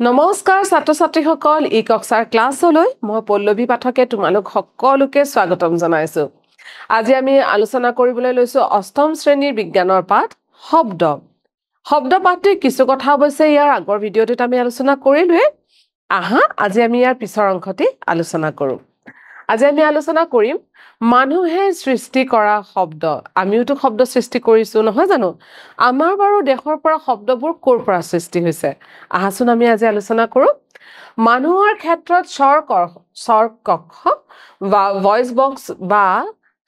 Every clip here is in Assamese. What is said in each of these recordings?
নমস্কাৰ ছাত্ৰ ছাত্ৰীসকল ই কক্সাৰ ক্লাছলৈ মই পল্লৱী পাঠকে তোমালোক সকলোকে স্বাগতম জনাইছো আজি আমি আলোচনা কৰিবলৈ লৈছো অষ্টম শ্ৰেণীৰ বিজ্ঞানৰ পাঠ শব্দ পাঠৰ কিছু কথা অৱশ্যে ইয়াৰ আগৰ ভিডিঅ'টোত আমি আলোচনা কৰিলোৱে আহা আজি আমি ইয়াৰ পিছৰ অংশটি আলোচনা কৰো আজি আমি আলোচনা কৰিম মানুহে সৃষ্টি কৰা শব্দ আমিওটো শব্দ সৃষ্টি কৰিছো নহয় জানো আমাৰ বাৰু দেশৰ পৰা শব্দবোৰ কৰ পৰা সৃষ্টি হৈছে আহাচোন আমি আজি আলোচনা কৰো মানুহৰ ক্ষেত্ৰত স্বৰ কক্ষ বা ভয়েস বক্স বা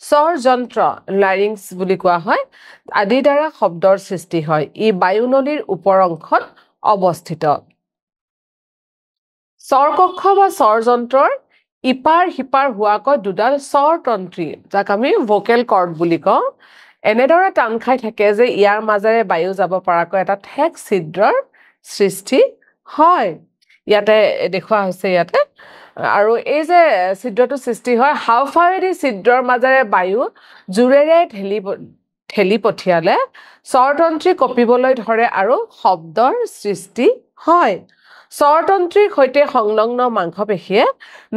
স্বৰ যন্ত্ৰ লাৰিংস বুলি কোৱা হয় আদি দ্বাৰা শব্দৰ সৃষ্টি হয় ই বায়ুনলীৰ ওপৰ অংশত অৱস্থিত স্বৰ কক্ষ বা স্বৰ যন্ত্ৰৰ ইপাৰ হিপাৰ হোৱাকৈ দুডাল স্বৰ তন্ত্ৰী যাক আমি ভোকেল কৰ্ড বুলি কওঁ এনেদৰে টান খাই থাকে যে ইয়াৰ মাজেৰে বায়ু যাব পৰাকৈ এটা ঠেক ছিদ্ৰৰ সৃষ্টি হয় ইয়াতে দেখুৱা হৈছে ইয়াতে আৰু এই যে ছিদ্ৰটো সৃষ্টি হয় হাওফাওৱেদি ছিদ্ৰৰ মাজেৰে বায়ু জোৰেৰে ঠেলি পঠিয়ালে স্বৰতন্ত্ৰী কঁপিবলৈ ধৰে আৰু শব্দৰ সৃষ্টি হয় স্বৰতন্ত্ৰীৰ সৈতে সংলগ্ন মাংসপেশীয়ে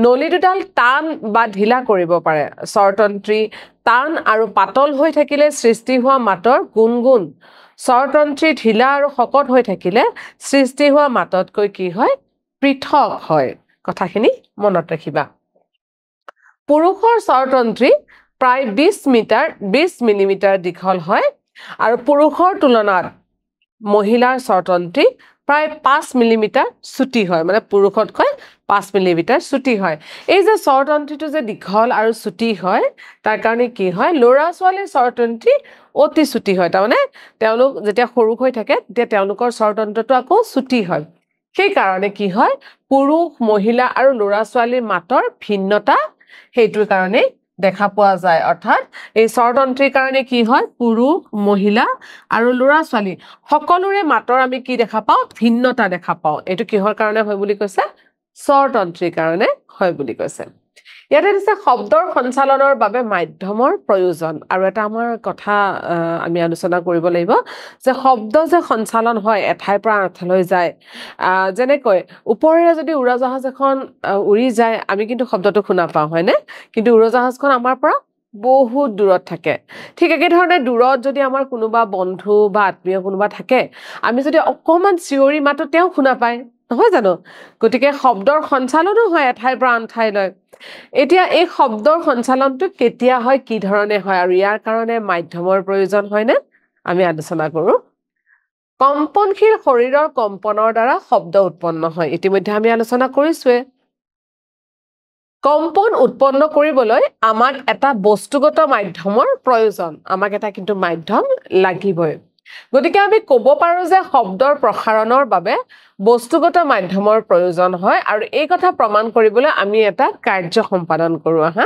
নলী দুডাল টান বা ঢিলা কৰিব পাৰে স্বৰতন্ত্ৰী টান আৰু পাতল হৈ থাকিলে সৃষ্টি হোৱা মাতৰ গুণগুণ স্বৰতন্ত্ৰী ঢিলা আৰু শকত হৈ থাকিলে সৃষ্টি হোৱা মাততকৈ কি হয় পৃথক হয় কথাখিনি মনত ৰাখিবা পুৰুষৰ স্বৰতন্ত্ৰী প্ৰায় 20 মিলিমিটাৰ দীঘল হয় আৰু পুৰুষৰ তুলনাত মহিলাৰ স্বৰতন্ত্ৰী প্ৰায় 5 মিলিমিটাৰ চুটি হয় মানে পুৰুষতকৈ 5 মিলিমিটাৰ চুটি হয় এই যে স্বৰতন্ত্ৰীটো যে দীঘল আৰু চুটি হয় তাৰ কাৰণে কি হয় ল'ৰা ছোৱালীৰ স্বৰতন্ত্ৰী অতি চুটি হয় তাৰমানে তেওঁলোক যেতিয়া সৰু হৈ থাকে তেতিয়া তেওঁলোকৰ স্বৰতন্ত্ৰটো আকৌ চুটি হয় সেই কাৰণে কি হয় পুৰুষ মহিলা আৰু ল'ৰা ছোৱালীৰ মাতৰ ভিন্নতা হেতুৰ কাৰণে দেখা পোৱা যায় অৰ্থাৎ এই স্বৰতন্ত্ৰীৰ কাৰণে কি হয় পুৰুষ মহিলা আৰু ল'ৰা ছোৱালী সকলোৰে মাতৰ আমি কি দেখা পাওঁ ভিন্নতা দেখা পাওঁ এটো কিহৰ কাৰণে হয় বুলি কৈছে স্বৰতন্ত্ৰীৰ কাৰণে হয় বুলি কৈছে ইয়াতে দিছে শব্দৰ সঞ্চালনৰ বাবে মাধ্যমৰ প্ৰয়োজন আৰু এটা আমাৰ কথা আমি আলোচনা কৰিব লাগিব যে শব্দ যে সঞ্চালন হয় এঠাইৰ পৰা আনঠাইলৈ যায় যেনেকৈ ওপৰেৰে যদি উৰাজাহাজ এখন উৰি যায় আমি কিন্তু শব্দটো শুনা পাওঁ হয়নে কিন্তু উৰাজাহাজখন আমাৰ পৰা বহুত দূৰত থাকে ঠিক একে ধৰণে দূৰত যদি আমাৰ কোনোবা বন্ধু বা আত্মীয় কোনোবা থাকে আমি যদি অকমান চিঞৰি মাতো তেওঁ শুনা পায় নহয় জানো গতিকে শব্দৰ সঞ্চালনো হয় এঠাইৰ পৰা আনঠাইলৈ এতিয়া এই শব্দৰ সঞ্চালনটো কেতিয়া হয় কি ধৰণে হয় আৰু ইয়াৰ কাৰণে মাধ্যমৰ প্ৰয়োজন হয়নে আমি আলোচনা কৰো কম্পনশীল শৰীৰৰ কম্পনৰ দ্বাৰা শব্দ উৎপন্ন হয় ইতিমধ্যে আমি আলোচনা কৰিছোৱে কম্পন উৎপন্ন কৰিবলৈ আমাক এটা বস্তুগত মাধ্যমৰ প্ৰয়োজন আমাক এটা কিন্তু মাধ্যম লাগিবই গতিকে আমি ক'ব পাৰো যে শব্দৰ প্ৰসাৰণৰ বাবে বস্তুগত মাধ্যমৰ প্ৰয়োজন হয় আৰু এই কথা প্ৰমাণ কৰিবলৈ আমি এটা কাৰ্য সম্পাদন কৰো হা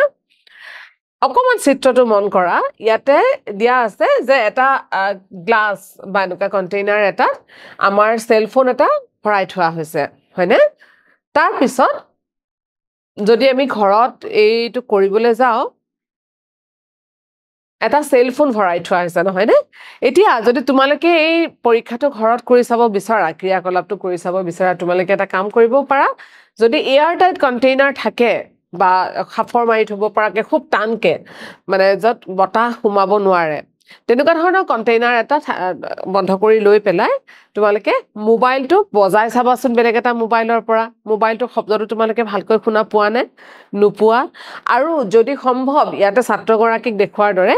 অকমান চিত্ৰটো মন কৰা ইয়াতে দিয়া আছে যে এটা গ্লাস বা এনেকুৱা কন্টেইনাৰ এটা আমাৰ সেলফোন এটা ভৰাই থোৱা হৈছে হয়নে তাৰ পিছত যদি আমি ঘৰত এইটো কৰিবলৈ যাও এটা সেলফোন ভৰাই থোৱা হৈছে নহয়নে এতিয়া যদি তোমালোকে এই পৰীক্ষাটো ঘৰত কৰি চাব বিচাৰা ক্ৰিয়াকলাপটো কৰি চাব বিচাৰা তোমালোকে এটা কাম কৰিব পাৰা যদি এয়াৰ টাইট কন্টেইনাৰ থাকে বা খাফৰ মাৰি থব পৰাকে খুব টানকে মানে যত বতাহ সোমাব নোৱাৰে তেনেকুৱা ধৰণৰ কন্টেইনাৰ এটা বন্ধ কৰি লৈ পেলাই তোমালোকে মোবাইলটো বজাই চাবাচোন বেলেগ এটা মোবাইলৰ পৰা মোবাইলটো শব্দটো তোমালোকে ভালকৈ শুনা পোৱা নে নোপোৱা আৰু যদি সম্ভৱ ইয়াতে ছাত্ৰগৰাকীক দেখুৱাৰ দৰে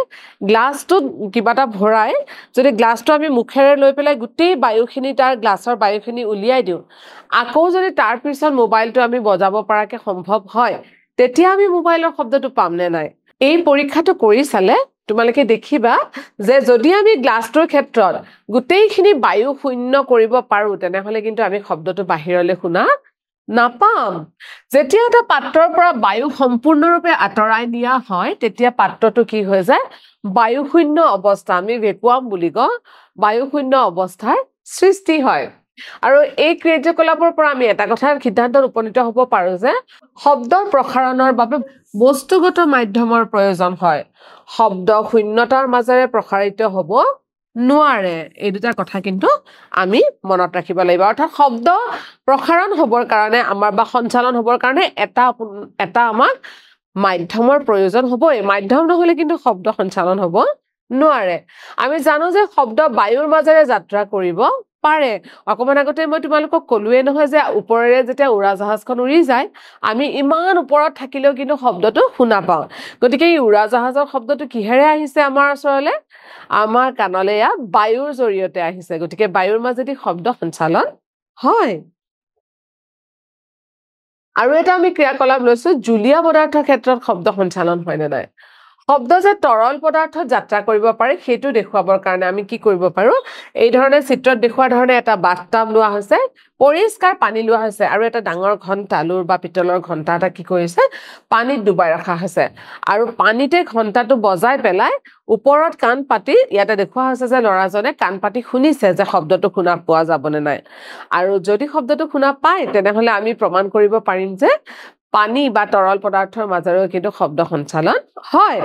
গ্লাছটো কিবা এটা ভৰাই যদি গ্লাছটো আমি মুখেৰে লৈ পেলাই গোটেই বায়ুখিনি তাৰ গ্লাছৰ বায়ুখিনি উলিয়াই দিও আকৌ যদি তাৰ পিছত মোবাইলটো আমি বজাব পৰাকে সম্ভৱ হয় তেতিয়া আমি মোবাইলৰ শব্দটো পাম নে নাই এই পৰীক্ষাটো কৰি চালে তোমালোকে দেখিবা যে যদি আমি গ্লাছটোৰ ক্ষেত্ৰত গোটেইখিনি বায়ু শূন্য কৰিব পাৰো তেনেহলে কিন্তু আমি শব্দটো বাহিৰলৈ শুনা নাপাম যেতিয়া এটা পাত্ৰৰ পৰা বায়ু সম্পূৰ্ণৰূপে আঁতৰাই নিয়া হয় তেতিয়া পাত্ৰটো কি হৈ যায় বায়ু শূন্য অৱস্থা আমি ভেকুৱাম বুলি কওঁ বায়ু শূন্য অৱস্থাৰ সৃষ্টি হয় আৰু এই কাৰ্যকলাপৰ পৰা আমি এটা কথাৰ সিদ্ধান্তত উপনীত হ'ব পাৰো যে শব্দৰ প্ৰসাৰণৰ বাবে বস্তুগত মাধ্যমৰ প্ৰয়োজন হয় শব্দ শূন্যতাৰ মাজেৰে প্ৰসাৰিত হ'ব নোৱাৰে এই দুটা কথা কিন্তু আমি মনত ৰাখিব লাগিব অৰ্থাৎ শব্দ প্ৰসাৰণ হ'বৰ কাৰণে আমাৰ বা সঞ্চালন হ'বৰ কাৰণে এটা আমাক মাধ্যমৰ প্ৰয়োজন হ'বই মাধ্যম নহ'লে কিন্তু শব্দ সঞ্চালন হ'ব নোৱাৰে আমি জানো যে শব্দ বায়ুৰ মাজেৰে যাত্ৰা কৰিব পাৰে অকমান আগতে মই তোমালোকক ক'লোৱে নহয় যে ওপৰেৰে যেতিয়া উৰাজাহাজখন উৰি যায় আমি ইমান ওপৰত থাকিলেও কিন্তু শব্দটো শুনা পাওঁ গতিকে এই উৰাজাহাজৰ শব্দটো কিহেৰে আহিছে আমাৰ ওচৰলৈ আমাৰ কাণলৈ বায়ুৰ জৰিয়তে আহিছে গতিকে বায়ুৰ মাজেদি শব্দ সঞ্চালন হয় আৰু এটা আমি ক্ৰিয়াকলাপ লৈছো জুলীয়া পদাৰ্থৰ ক্ষেত্ৰত শব্দ সঞ্চালন হয় নে নাই শব্দ যে তৰল পদাৰ্থত যাত্ৰা কৰিব পাৰে সেইটো দেখুৱাবৰ কাৰণে আমি কি কৰিব পাৰো এই ধৰণে চিত্ৰত দেখুৱা ধৰণে এটা বাথটাব লোৱা হৈছে পৰিষ্কাৰ পানী লোৱা হৈছে আৰু এটা ডাঙৰ ঘণ্টা লোৰ বা পিতলৰ ঘণ্টা এটা কি কৰিছে পানীত ডুবাই ৰখা হৈছে আৰু পানীতে ঘণ্টাটো বজাই পেলাই ওপৰত কাণ পাতি ইয়াতে দেখুৱা হৈছে যে ল'ৰাজনে কাণ পাতি শুনিছে যে শব্দটো শুনা পোৱা যাবনে নাই আৰু যদি শব্দটো শুনা পায় তেনেহ'লে আমি প্ৰমাণ কৰিব পাৰিম যে পানী বা তৰল পদাৰ্থৰ মাজেৰেও কিন্তু শব্দ সঞ্চালন হয়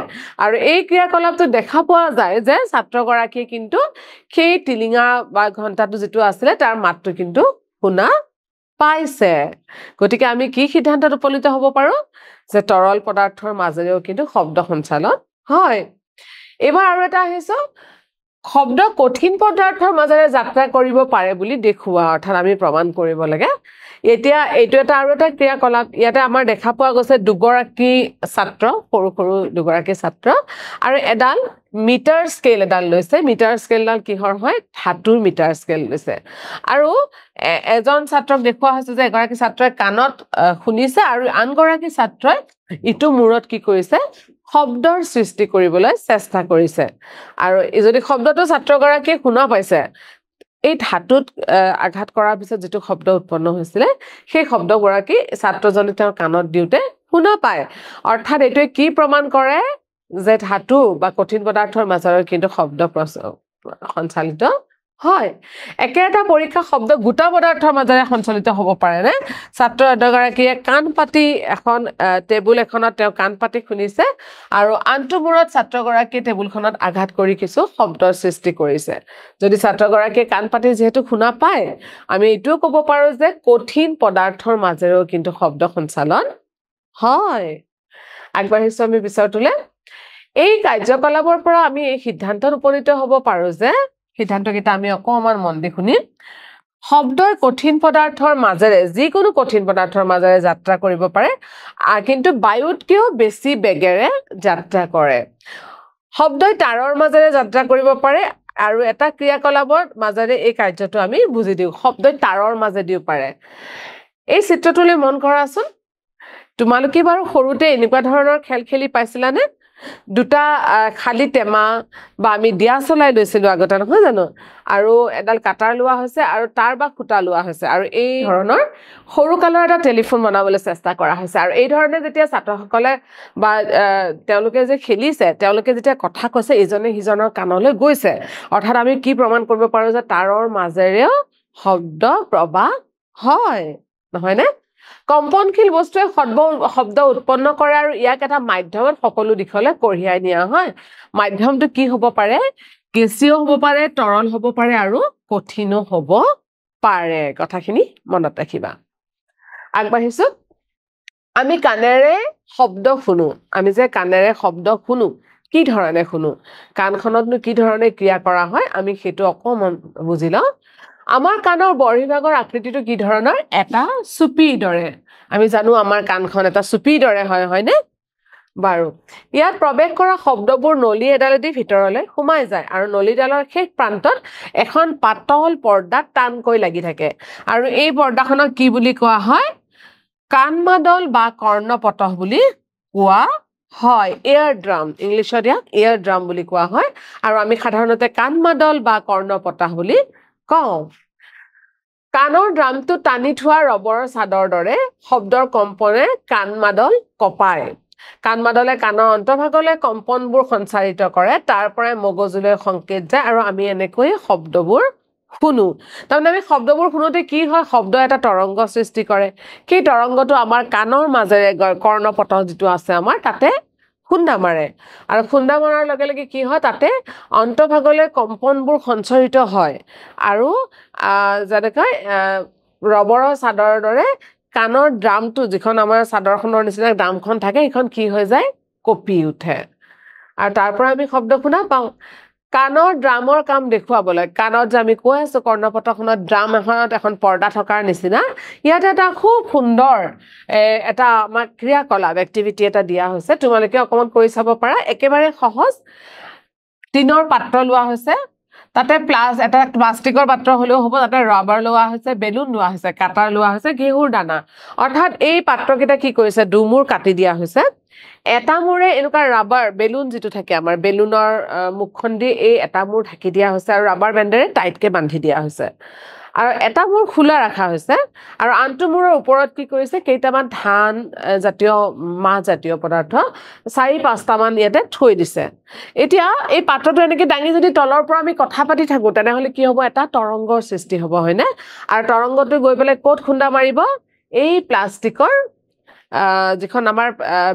আৰু এই ক্ৰিয়াকলাপটো দেখা পোৱা যায় যে ছাত্ৰগৰাকীয়ে কিন্তু সেই টিলিঙা বা ঘণ্টাটো যিটো আছিলে তাৰ মাতটো কিন্তু শুনা পাইছে গতিকে আমি কি সিদ্ধান্তত উপনীত হ'ব পাৰো যে তৰল পদাৰ্থৰ মাজেৰেও কিন্তু শব্দ সঞ্চালন হয় এবাৰ আৰু এটা আহিছো শব্দ কঠিন পদাৰ্থৰ মাজেৰে যাত্ৰা কৰিব পাৰে বুলি দেখুওৱা অৰ্থাৎ আমি প্ৰমাণ কৰিব লাগে এতিয়া এইটো এটা আৰু এটা ক্ৰিয়াকলাপ ইয়াতে আমাৰ দেখা পোৱা গৈছে দুগৰাকী ছাত্ৰ সৰু সৰু দুগৰাকী ছাত্ৰ আৰু এডাল মিটাৰ স্কেল এডাল লৈছে মিটাৰ স্কেলডাল কিহৰ হয় ধাতুৰ মিটাৰ স্কেল লৈছে আৰু এজন ছাত্ৰক দেখুওৱা হৈছে যে এগৰাকী ছাত্ৰই কাণত শুনিছে আৰু আনগৰাকী ছাত্ৰই ইটো মূৰত কি কৰিছে শব্দৰ সৃষ্টি কৰিবলৈ চেষ্টা কৰিছে আৰু যদি শব্দটো ছাত্ৰগৰাকীয়ে শুনা পাইছে এই ধাতুত আঘাত কৰাৰ পিছত যেটো শব্দ উৎপন্ন হৈছিলে সেই শব্দগৰাকী ছাত্ৰজনে তেওঁৰ কাণত দিওতে শুনা পায় অৰ্থাৎ এইটোৱে কি প্ৰমাণ কৰে যে ধাতু বা কঠিন পদাৰ্থৰ মাজেৰে কিন্তু শব্দ সঞ্চালিত হয় একেটা পৰীক্ষা শব্দ গোটা পদাৰ্থৰ মাজেৰে সঞ্চালিত হ'ব পাৰে নে ছাত্ৰ এগৰাকীয়ে কাণ পাতি এখন টেবুল এখনত তেওঁ কাণ পাতি শুনিছে আৰু আনটো মূৰত ছাত্ৰগৰাকীয়ে টেবুলখনত আঘাত কৰি কিছু শব্দৰ সৃষ্টি কৰিছে যদি ছাত্ৰগৰাকীয়ে কাণ পাতি যেহেতু শুনা পায় আমি এইটোও ক'ব পাৰো যে কঠিন পদাৰ্থৰ মাজেৰেও কিন্তু শব্দ সঞ্চালন হয় আগবাঢ়িছো আমি বিচাৰটোলে এই কাৰ্যকলাপৰ পৰা আমি এই সিদ্ধান্তত উপনীত হ'ব পাৰো যে সিদ্ধান্তকেইটা আমি অকমান মন দি শুনিম শব্দই কঠিন পদাৰ্থৰ মাজেৰে যিকোনো কঠিন পদাৰ্থৰ মাজেৰে যাত্ৰা কৰিব পাৰে কিন্তু বায়ুতকৈও বেছি বেগেৰে যাত্ৰা কৰে শব্দই তাৰৰ মাজেৰে যাত্ৰা কৰিব পাৰে আৰু এটা ক্ৰিয়াকলাপৰ মাজেৰে এই কাৰ্যটো আমি বুজি দিওঁ শব্দই তাৰৰ মাজেদিও পাৰে এই চিত্ৰটোলৈ মন কৰাচোন তোমালোকে বাৰু সৰুতে এনেকুৱা ধৰণৰ খেল খেলি পাইছিলানে দুটা খালি টেমা বা আমি দিয়া চলাই লৈছিলো আগতে নহয় জানো আৰু এডাল কাটাৰ লোৱা হৈছে আৰু তাৰ বা খুটা লোৱা হৈছে আৰু এই ধৰণৰ সৰু কালৰ এটা টেলিফোন বনাবলৈ চেষ্টা কৰা হৈছে আৰু এই ধৰণে যেতিয়া ছাত্ৰসকলে বা তেওঁলোকে যে খেলিছে তেওঁলোকে যেতিয়া কথা কৈছে ইজনে সিজনৰ কাণলৈ গৈছে অৰ্থাৎ আমি কি প্ৰমাণ কৰিব পাৰো যে তাৰৰ মাজেৰেও শব্দ প্ৰবাহ হয় নহয় নে কম্পনশীল বস্তুৱে শব্দ উৎপন্ন কৰে আৰু ইয়াক এটা মাধ্যমত সকলো দিশলৈ কঢ়িয়াই নিয়া হয় মাধ্যমটো কি হ'ব পাৰে গেছীয় হ'ব পাৰে তৰল হ'ব পাৰে আৰু কঠিনো হ'ব পাৰে কথাখিনি মনত ৰাখিবা আগবাঢ়িছো আমি কাণেৰে শব্দ শুনো আমি যে কাণেৰে শব্দ শুনো কি ধৰণে শুনো কাণখনতনো কি ধৰণে ক্ৰিয়া কৰা হয় আমি সেইটো অকমান বুজি লওঁ আমাৰ কাণৰ বৰ্হিভাগৰ আকৃতিটো কি ধৰণৰ এটা চুপিৰ দৰে আমি জানো আমাৰ কাণখন এটা চুপিৰ দৰে হয়নে বাৰু ইয়াত প্ৰৱেশ কৰা শব্দবোৰ নলী এডালেদি ভিতৰলৈ সোমাই যায় আৰু নলীডালৰ শেষ প্ৰান্তত এখন পাতল পৰ্দা টানকৈ লাগি থাকে আৰু এই পৰ্দাখনক কি বুলি কোৱা হয় কাণমাদল বা কৰ্ণপটহ বুলি কোৱা হয় এয়াৰ ড্ৰাম ইংলিছত ইয়াক এয়াৰ ড্ৰাম বুলি কোৱা হয় আৰু আমি সাধাৰণতে কাণমাদল বা কৰ্ণপটহ বুলি কওঁ কাণৰ ড্ৰামটো টানি থোৱা ৰবৰৰ চাদৰ দৰে শব্দৰ কম্পনে কাণমাদল কপায় কাণমাদলে কাণৰ অন্তৰ্ভাগলৈ কম্পনবোৰ সঞ্চাৰিত কৰে তাৰ পৰাই মগজুলৈ সংকেত যায় আৰু আমি এনেকৈ শব্দবোৰ শুনো তাৰমানে আমি শব্দবোৰ শুনোতে কি হয় শব্দ এটা তৰংগ সৃষ্টি কৰে সেই তৰংগটো আমাৰ কাণৰ মাজেৰে কৰ্ণপটহ যিটো আছে আমাৰ তাতে খুন্দা মাৰে আৰু খুন্দা মৰাৰ লগে লগে কি হয় তাতে অন্তভাগলৈ কম্পনবোৰ সঞ্চৰিত হয় আৰু যেনেকৈ ৰবৰৰ চাদৰৰ দৰে কাণৰ ড্ৰামটো যিখন আমাৰ চাদৰখনৰ নিচিনা ড্ৰামখন থাকে সেইখন কি হৈ যায় কঁপি উঠে আৰু তাৰ পৰা আমি শব্দ শুনা পাওঁ কাণৰ ড্ৰামৰ কাম দেখুৱাবলৈ কাণত যে আমি কৈ আছো কৰ্ণপটখনত ড্ৰাম এখনত এখন পৰ্দা থকাৰ নিচিনা ইয়াতে এটা খুব সুন্দৰ এটা আমাৰ ক্ৰিয়াকলাপ এক্টিভিটি এটা দিয়া হৈছে তোমালোকে অকমান কৰি চাব পাৰা একেবাৰে সহজ টিনৰ পাত্ৰ লোৱা হৈছে তাতে এটা প্লাষ্টিকৰ পাত্ৰ হলেও হ'ব তাতে ৰাবাৰ লোৱা হৈছে বেলুন লোৱা হৈছে কাটাৰ লোৱা হৈছে ঘেঁহুৰ দানা অৰ্থাৎ এই পাত্ৰকেইটা কি কৰিছে দুমূৰ কাটি দিয়া হৈছে এটা মূৰে এনেকুৱা ৰাবাৰ বেলুন যিটো থাকে আমাৰ বেলুনৰ মুখখন দি এই এটা মূৰ ঢাকি দিয়া হৈছে আৰু ৰাবাৰ বেণ্ডেৰে টাইটকে বান্ধি দিয়া হৈছে আৰু এটা মূৰ খোলা ৰাখা হৈছে আৰু আনটো মূৰৰ ওপৰত কি কৰিছে কেইটামান ধান জাতীয় মাহ জাতীয় পদাৰ্থ 4-5টা মান ইয়াতে থৈ দিছে এতিয়া এই পাত্ৰটো এনেকে দাঙি যদি তলৰ পৰা আমি কথা পাতি থাকো তেনেহলে কি হ'ব এটা তৰংগৰ সৃষ্টি হ'ব হয়নে আৰু তৰংগটো গৈ পেলাই ক'ত খুন্দা মাৰিব এই প্লাষ্টিকৰ যিখন আমাৰ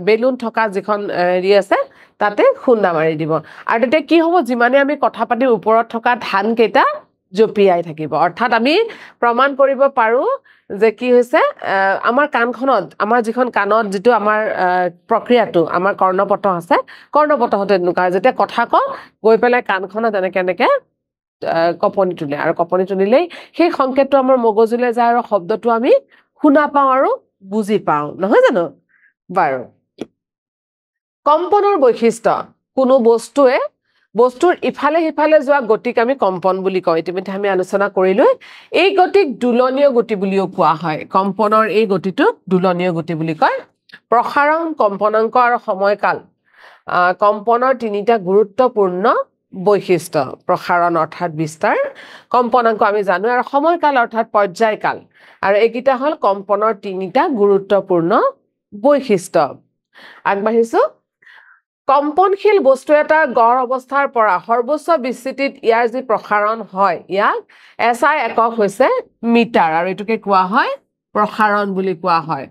বেলুন থকা যিখন ৰি আছে তাতে খুন্দা মাৰি দিব আৰু তেতিয়া কি হ'ব যিমানে আমি কথা পাতি ওপৰত থকা ধান কেইটা জপিয়াই থাকিব অৰ্থাৎ আমি প্ৰমাণ কৰিব পাৰো যে কি হৈছে আমাৰ কাণখনত আমাৰ যিখন কাণত যেটো আমাৰ প্ৰক্ৰিয়াটো আমাৰ কৰ্ণপট আছে কৰ্ণপটহতে নুকা যেতিয়া কথা ক গৈ পেলাই কাণখনত এনেকে কপনি তুলে আৰু কপনি তুলিলেই সেই সংকেতটো আমাৰ মগজুলৈ যায় আৰু শব্দটো আমি শুনা পাওঁ আৰু বুজি পাওঁ নহয় জানো বাৰু কম্পনৰ বৈশিষ্ট্য কোনো বস্তুৰ ইফালে সিফালে যোৱা গতিক আমি কম্পন বুলি কওঁ ইতিমধ্যে আমি আলোচনা কৰিলো এই গতিক দুলনীয় গতি বুলিও কোৱা হয় কম্পনৰ এই গতিটো দুলনীয় গতি বুলি কয় প্ৰসাৰণ কম্পনাংক আৰু সময়কাল কম্পনৰ তিনিটা গুৰুত্বপূৰ্ণ বৈশিষ্ট্য প্ৰসাৰণ অৰ্থাৎ বিস্তাৰ কম্পনাংক আমি জানো আৰু সময়কাল অৰ্থাৎ পৰ্যায়কাল আৰু এইকিটা হল কম্পনৰ তিনিটা গুৰুত্বপূৰ্ণ বৈশিষ্ট্য আগবাঢ়িছো কম্পনশীল বস্তু এটা গড় অৱস্থাৰ পৰা সৰ্বোচ্চ বিস্তৃতিত ইয়াৰ যি প্ৰসাৰণ হয় ইয়াক SI একক হৈছে মিটাৰ আৰু এটোকে কোৱা হয় প্ৰসাৰণ বুলি কোৱা হয়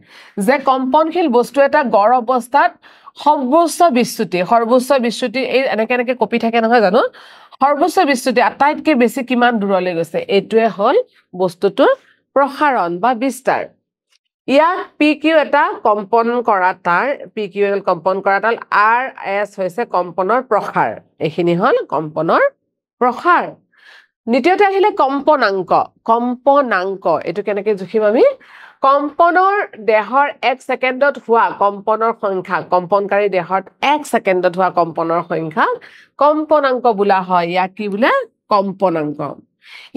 যে কম্পনশীল বস্তু এটা গড় অৱস্থাত সৰ্বোচ্চ বিস্তৃতি এই এনেকে কপি থাকে নহয় জানো সৰ্বোচ্চ বিস্তৃতি আটাইতকৈ বেছি কিমান দূৰলৈ গৈছে এইটোৱে হল বস্তুটোৰ প্ৰসাৰণ বা বিস্তাৰ ইয়াক PQ এটা কম্পন কৰা তাৰ PQL কম্পন কৰা তাল RS হৈছে কম্পনৰ প্ৰসাৰ এইখিনি হল কম্পনৰ প্ৰসাৰ দ্বিতীয়তে আহিলে কম্পনাংক এটো কেনেকৈ জুখিম আমি কম্পনৰ দেহৰ 1 সেকেন্ডত হোৱা কম্পনৰ সংখ্যা কম্পনকাৰী দেহত 1 সেকেন্ডত হোৱা কম্পনৰ সংখ্যা কম্পনাংক বোলা হয় ইয়াক কি বোলে কম্পনাংক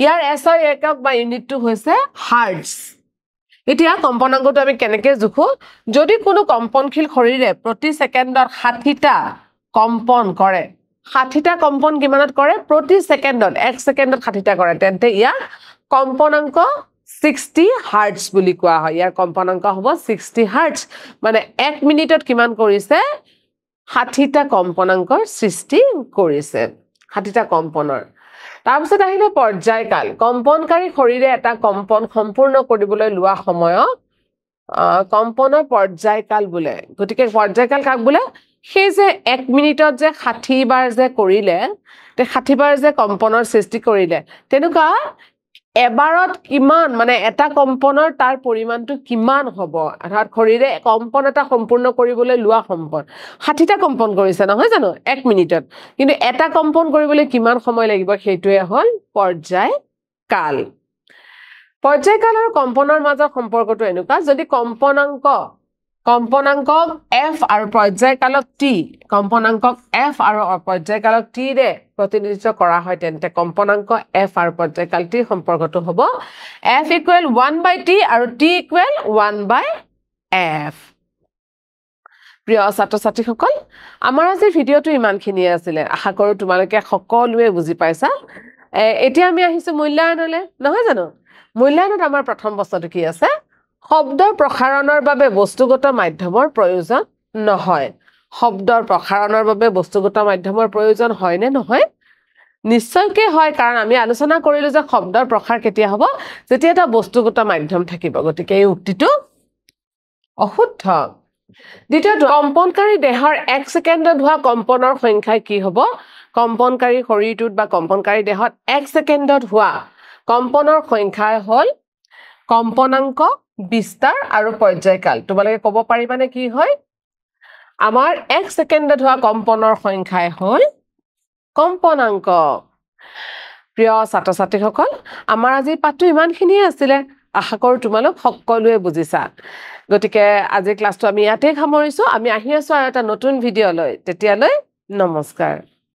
ইয়াৰ SI একক বা ইউনিটটো হৈছে হাৰ্টজ এতিয়া কম্পনাংকটো আমি কেনেকৈ জুখো যদি কোনো কম্পনশীল শৰীৰে প্ৰতি সেকেন্ডত 60টা কম্পন কৰে 60টা কম্পন কিমানত কৰে প্ৰতি সেকেন্ডত 1 সেকেন্ডত 60টা কৰে তেন্তে ইয়াক কম্পনাংক 60 হাৰ্টজ বুলি কোৱা হয় ইয়াৰ কম্পনাংক হ'ব 60 হাৰ্টজ মানে 1 মিনিটত কিমান কৰিছে 60টা কম্পনাংকৰ সৃষ্টি কৰিছে 60টা কম্পনৰ তাৰপিছত আহিলে পৰ্যায়কাল কম্পনকাৰী শৰীৰে এটা কম্পন সম্পূৰ্ণ কৰিবলৈ লোৱা সময়ত কম্পনৰ পৰ্যায়কাল বোলে গতিকে পৰ্যায়কাল কাক বোলে সেই যে 1 মিনিটত যে 60 বাৰ যে কৰিলে তে 60 বাৰ যে কম্পনৰ সৃষ্টি কৰিলে তেনুকা এবাৰত কিমান মানে এটা কম্পনৰ তাৰ পৰিমাণটো কিমান হ'ব অৰ্থাৎ শৰীৰে কম্পন এটা সম্পূৰ্ণ কৰিবলৈ লোৱা সম্পন 60টা কম্পন কৰিছে নহয় জানো 1 মিনিটত কিন্তু এটা কম্পন কৰিবলৈ কিমান সময় লাগিব সেইটোৱে হল পৰ্যায়কাল আৰু কম্পনৰ মাজৰ সম্পৰ্কটো এনেকুৱা যদি কম্পনাংক F আৰু পৰ্যায়কালক T কম্পনাংকক F আৰু পৰ্যায়কালক T ৰে প্ৰতিনিধিত্ব কৰা হয় তেন্তে কম্পনাংক F আৰু পৰ্যায়কাল T সম্পৰ্কটো হ'ব F = 1/T আৰু T = 1/F প্ৰিয় ছাত্ৰ-ছাত্ৰীসকল আমাৰ আজি ভিডিঅটো ইমানখিনি আছিল আশা কৰো তোমালোকে সকলোৱে বুজি পাইছা এতিয়া আমি আহিছো মূল্যায়নলৈ নহয় জানো মূল্যায়নত আমাৰ প্ৰথম বস্তুটো কি আছে শব্দৰ প্ৰসাৰণৰ বাবে বস্তুগত মাধ্যমৰ প্ৰয়োজন নহয় শব্দৰ প্ৰসাৰণৰ বাবে বস্তুগত মাধ্যমৰ প্ৰয়োজন হয় নে নহয় নিশ্চয়কৈ হয় কাৰণ আমি আলোচনা কৰিলো যে শব্দৰ প্ৰসাৰ কেতিয়া হ'ব যেতিয়া এটা বস্তুগত মাধ্যম থাকিব গতিকে এই উক্তিটো অশুদ্ধ দ্বিতীয়টো কম্পনকাৰী দেহৰ 1 ছেকেণ্ডত হোৱা কম্পনৰ সংখ্যা কি হ'ব কম্পনকাৰী শৰীৰটোত বা কম্পনকাৰী দেহত 1 ছেকেণ্ডত হোৱা কম্পনৰ সংখ্যা হ'ল কম্পনাংক বিস্তাৰ আৰু পৰ্যায়কাল তোমালোকে ক'ব পাৰিবানে কি হয় আমাৰ 1 ছেকেণ্ডত হোৱা কম্পনৰ সংখ্যাই হ'ল কম্পনাংক প্ৰিয় ছাত্ৰ-ছাত্ৰীসকল আমাৰ আজি পাঠটো ইমানখিনিয়ে আছিলে আশা কৰোঁ তোমালোক সকলোৱে বুজিছা গতিকে আজি ক্লাছটো আমি ইয়াতে সামৰিছো আমি আহি আছো আৰু এটা নতুন ভিডিঅ' লৈ তেতিয়ালৈ নমস্কাৰ